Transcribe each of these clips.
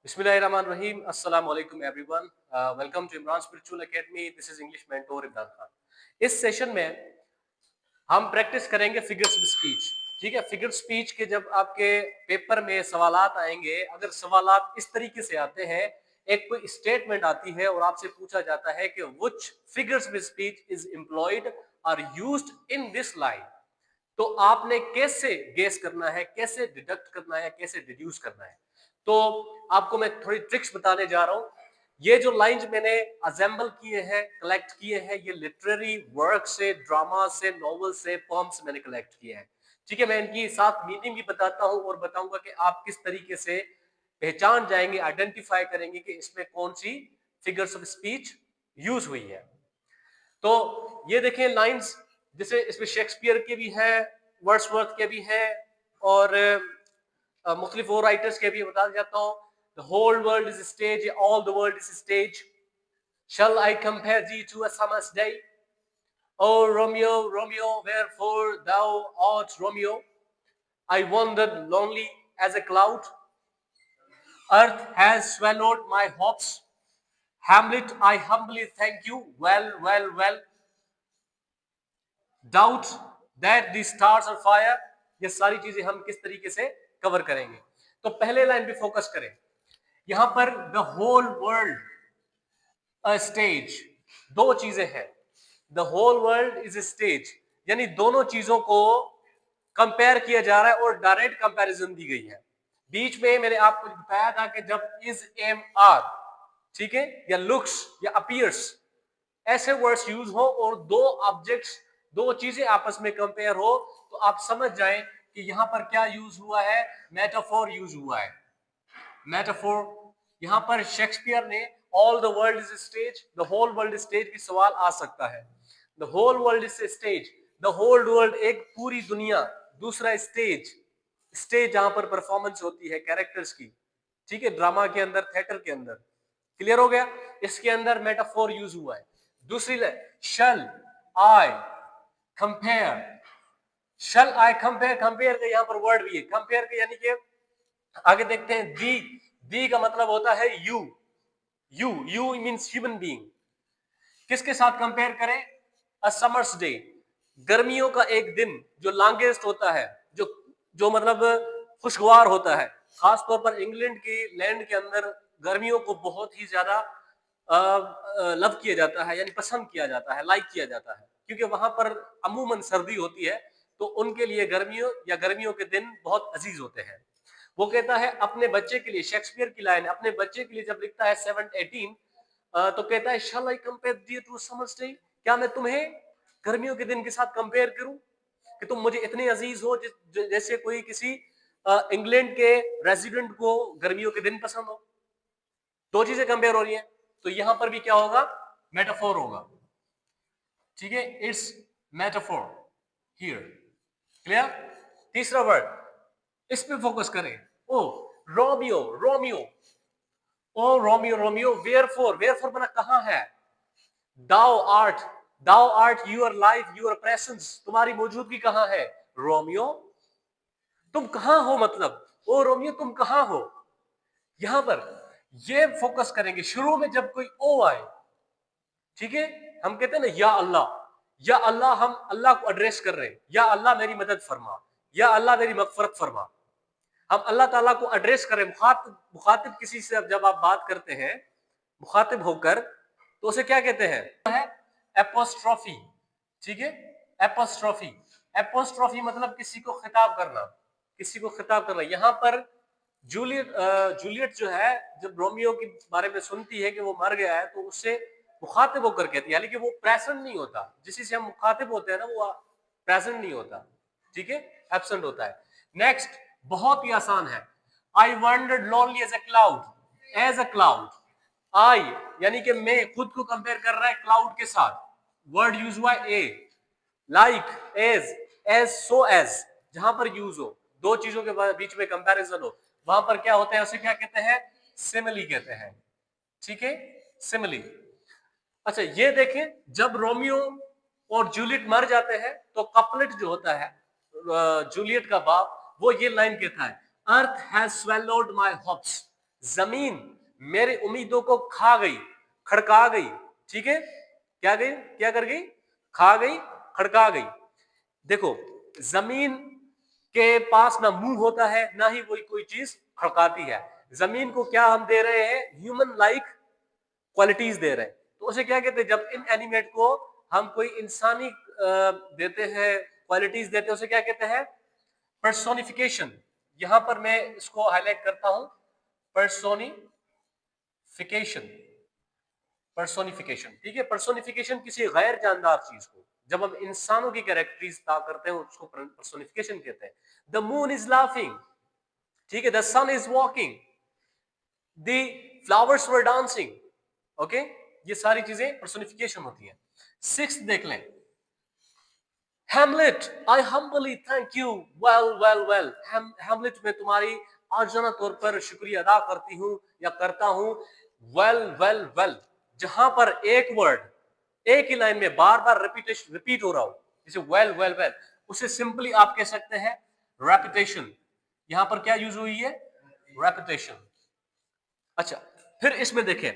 Bismillahirrahmanirrahim. Assalamu alaikum everyone. Welcome to Imran Spiritual Academy. This is English mentor Imran Khan. इस session में हम practice करेंगे figures of speech. ठीक है, figure speech के जब आपके पेपर में सवालात आएंगे, अगर सवालात इस तरीके से आते हैं, एक कोई स्टेटमेंट आती है और आपसे पूछा जाता है कि which figures of speech is employed or used in this line, तो आपने कैसे गेस करना है, कैसे डिडक्ट करना है, कैसे डिड्यूस करना है. तो आपको मैं थोड़ी ट्रिक्स बताने जा रहा हूं. ये जो लाइंस मैंने असेंबल किए हैं, कलेक्ट किए हैं, ये लिटरेरी वर्क से, ड्रामा से, नॉवेल से, पोएम से मैंने कलेक्ट किए हैं. ठीक है, मैं इनकी साथ मीनिंग भी बताता हूं और बताऊंगा कि आप किस तरीके से पहचान जाएंगे, आइडेंटिफाई करेंगे कि इसमें कौन सी फिगर्स ऑफ स्पीच यूज हुई है. तो ये देखें लाइंस, जैसे इसमें शेक्सपियर के भी हैं, वर्ड्सवर्थ के भी हैं और मुख्तलिफ और राइटर्स के भी बता जाता हूं. The whole world is stage, all the world is stage. Shall I compare thee to a summer's day? Oh Romeo, Romeo, wherefore thou art Romeo? I wandered lonely as a cloud. Earth has swallowed my hopes. Hamlet, I humbly thank you. Well, well, well. Doubt that the stars are fire. ये सारी चीजें हम किस तरीके से cover करेंगे. तो पहले लाइन पे फोकस करें. यहां पर the whole world a stage, दो चीजें हैं. The whole world is a stage, यानी दोनों चीजों को कंपेयर किया जा रहा है और डायरेक्ट कंपैरिजन दी गई है. बीच में मैंने आपको बताया था कि जब इज, एम, आर, ठीक है, या लुक्स या अपीयर्स, ऐसे वर्ड्स यूज हो और दो ऑब्जेक्ट्स, दो चीजें आपस में कंपेयर हो, तो आप समझ जाएं कि यहां पर क्या यूज हुआ है, मेटाफोर यूज हुआ है. मेटाफोर. यहां पर शेक्सपियर ने all the world is stage, the whole world stage भी सवाल आ सकता है. The whole world is stage, the whole world एक पूरी दुनिया. दूसरा स्टेज, स्टेज जहां पर परफॉर्मेंस होती है कैरेक्टर्स की. ठीक है, ड्रामा के अंदर, थिएटर के अंदर. क्लियर हो गया. इसके अंदर मेटाफोर यूज हुआ है. दूसरी line, shall I compare. Shall I compare, compare का यहां पर वर्ड भी है, कंपेयर का, यानी कि आगे देखते हैं. दी का मतलब होता है you. You means human being. किसके साथ कंपेयर करें? अ समर्स डे, गर्मियों का एक दिन जो लॉन्गेस्ट होता है, जो जो मतलब खुशगवार होता है. खासतौर पर इंग्लैंड की लैंड के अंदर गर्मियों को बहुत ही ज्यादा लव किया जाता है, यानी पसंद किया जाता है, लाइक किया जाता है, क्योंकि वहां पर अमूमन सर्दी होती है. तो उनके लिए गर्मियों या गर्मियों के दिन बहुत अजीज होते हैं. वो कहता है अपने बच्चे के लिए, शेक्सपियर की लाइन है, अपने बच्चे के लिए जब लिखता है 718, तो कहता है shall I compare this to summer's day, क्या मैं तुम्हें गर्मियों के दिन के साथ कंपेयर करूं कि तुम मुझे इतने अजीज हो जैसे कोई किसी इंग्लैंड के रेजिडेंट को गर्मियों के दिन पसंद हो. दो चीजें कंपेयर हो रही हैं, तो यहां पर भी क्या होगा, मेटाफोर होगा. ठीक है, इट्स मेटाफोर हियर. क्लियर. तीसरा वर्ड, इस पे फोकस करें. O Romeo, Romeo. O Romeo, Romeo, wherefore, wherefore बना कहां है. Thou art, thou art your life, your presence, तुम्हारी मौजूदगी कहां है. रोमियो, तुम कहां हो, मतलब ओ रोमियो तुम कहां हो. यहां पर ये फोकस करेंगे शुरू में जब कोई ओ आए. ठीक है, हम कहते हैं ना या अल्लाह, या अल्लाह, हम अल्लाह को एड्रेस कर रहे हैं, या अल्लाह मेरी मदद फरमा, या अल्लाह मेरी मगफरत फरमा. हम अल्लाह ताला को एड्रेस करें. मुखातिब किसी से जब आप बात करते हैं मुखातिब होकर, तो उसे क्या कहते हैं, एपोस्ट्रोफी. ठीक है, एपोस्ट्रोफी. एपोस्ट्रोफी मतलब किसी को खिताब करना, किसी को खिताब करना. यहां पर जूलियट, जूलियट जो है, जब रोमियो के बारे में सुनती है कि वो मर गया है, तो उससे मुखातिब होकर कहती है, यानी कि वो प्रेजेंट नहीं होता. जिसी से हम मुखातिब होते हैं ना, वो प्रेजेंट नहीं होता. ठीक है, एब्सेंट होता है. नेक्स्ट, बहुत ही आसान है. I wandered lonely as a cloud, as a cloud. I यानी कि मैं, खुद को कंपेयर कर रहा है क्लाउड के साथ. वर्ड यूज हुआ ए. लाइक, एज, सो एज, जहां पर यूज हो, दो चीजों के बीच में कंपैरिजन हो, वहां पर क्या होता है, उसे क्या कहते हैं, सिमिली कहते हैं. ठीक है, सिमिली. अच्छा, ये देखें, जब रोमियो और जूलियट मर जाते हैं, तो कपलेट जो होता है, जूलियट का बाप, वो ये लाइन कहता है, earth has swallowed my hopes. जमीन मेरी उम्मीदों को खा गई, खड़का गई। ठीक है, क्या गई, क्या कर गई, खा गई, खड़का गई। देखो, जमीन के पास ना मुंह होता है, ना ही कोई चीज खड़काती है। जमीन को क्या हम दे रहे हैं, ह्यूमन लाइक क्वालिटीज दे रहे हैं। तो उसे क्या कहते हैं, जब इन एनिमेट को हम कोई इंसानी देते हैं, क्वालिटीज देते हैं, उसे क्या कहते हैं, पर्सोनिफिकेशन। यहां पर मैं इसको हाईलाइट करता हूं, पर्सोनिफिकेशन, पर्सोनिफिकेशन। ठीक है, पर्सोनिफिकेशन किसी गैर जानदार चीज को, जब हम इंसानों की कैरेक्टरिस्टिक करते हैं उसको पर्सोनिफिकेशन कहते हैं। द मून इज लाफिंग, ठीक है, the sun is walking, the flowers were dancing. Okay, ये सारी चीजें पर्सोनिफिकेशन होती हैं। सिक्स्थ देख लें, Hamlet, I humbly thank you. Well, well, well. Hamlet में तुम्हारी आजना तौर पर शुक्रिया अदा करती हूँ या करता हूँ। Well, well, well. जहां पर एक वर्ड एक ही लाइन में बार बार रिपीट हो रहा हो, जैसे well, well, well, उसे सिंपली आप कह सकते हैं रेपिटेशन। यहां पर क्या यूज हुई है, रेपिटेशन। अच्छा, फिर इसमें देखें,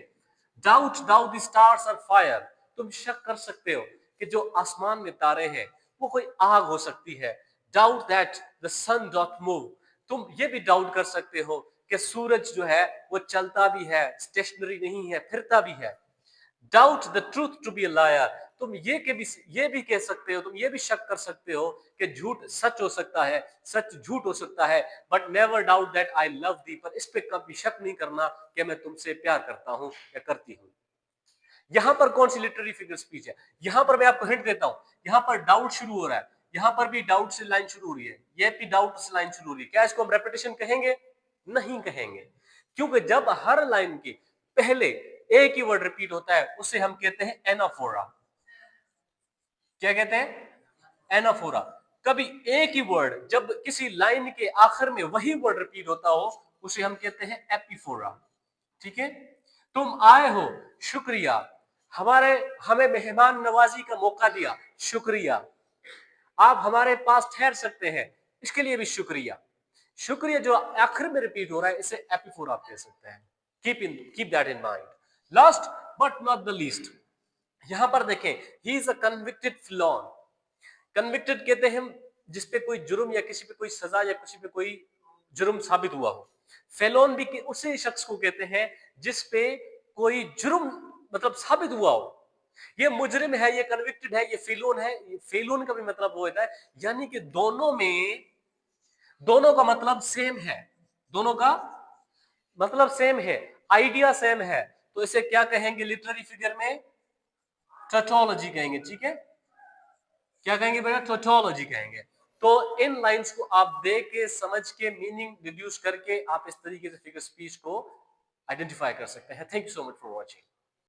doubt doubt the stars are fire. तुम शक कर सकते हो कि जो आसमान में तारे हैं वो कोई आग हो सकती है। Doubt that the sun doth move. तुम ये भी डाउट कर सकते हो कि सूरज जो है वो चलता भी है, स्टेशनरी नहीं है, फिरता भी है। Doubt the truth to be a liar. तुम ये भी कह सकते हो, तुम ये भी शक कर सकते हो कि झूठ सच हो सकता है, सच झूठ हो सकता है। But never doubt that I love thee. पर इस पे कभी शक नहीं करना कि मैं तुमसे प्यार करता हूं या करती हूं। यहां पर कौन सी लिटरेरी फिगर स्पीच है, यहां पर मैं आपको हिंट देता हूं। यहां पर डाउट शुरू हो रहा है, यहां पर भी डाउट से लाइन शुरू हो रही है, ये भी डाउट से लाइन शुरू हो रही है। क्या इसको हम रेपिटेशन कहेंगे, नहीं कहेंगे, क्योंकि जब हर लाइन के पहले एक ही वर्ड रिपीट होता है उसे हम कहते हैं एनाफोरा। क्या कहते हैं, एनाफोरा। कभी एक ही वर्ड जब किसी लाइन के आखिर में वही वर्ड रिपीट होता हो उसे हम कहते हैं एपिफोरा। ठीक है, तुम आए हो, शुक्रिया। हमें मेहमान नवाजी का मौका दिया, शुक्रिया। आप हमारे पास ठहर सकते हैं, इसके लिए भी शुक्रिया। शुक्रिया जो आखिर में रिपीट हो रहा है इसे एपिफोर आप कह सकते हैं। Keep that in mind. Last but not the least, यहां पर देखें, he is a convicted felon. Convicted कहते हैं जिसपे कोई जुर्म या किसी पे कोई सजा या किसी पे कोई जुर्म साबित हुआ हो। फेलोन भी उसी शख्स को कहते हैं जिसपे कोई जुर्म मतलब साबित हुआ हो। ये मुजरिम है, ये कन्विक्टेड है, ये फेलोन है। ये फेलोन का भी मतलब वो होता है, यानी कि दोनों का मतलब सेम है, दोनों का मतलब सेम है, आइडिया सेम है। तो इसे क्या कहेंगे लिटरेरी फिगर में, टोटोलॉजी कहेंगे। ठीक है, क्या कहेंगे बेटा, टोटोलॉजी कहेंगे। तो इन लाइंस को आप देख के समझ के मीनिंग डिड्यूस करके आप इस तरीके से फिगर स्पीच को आइडेंटिफाई कर सकते हैं। Thank you so much for watching.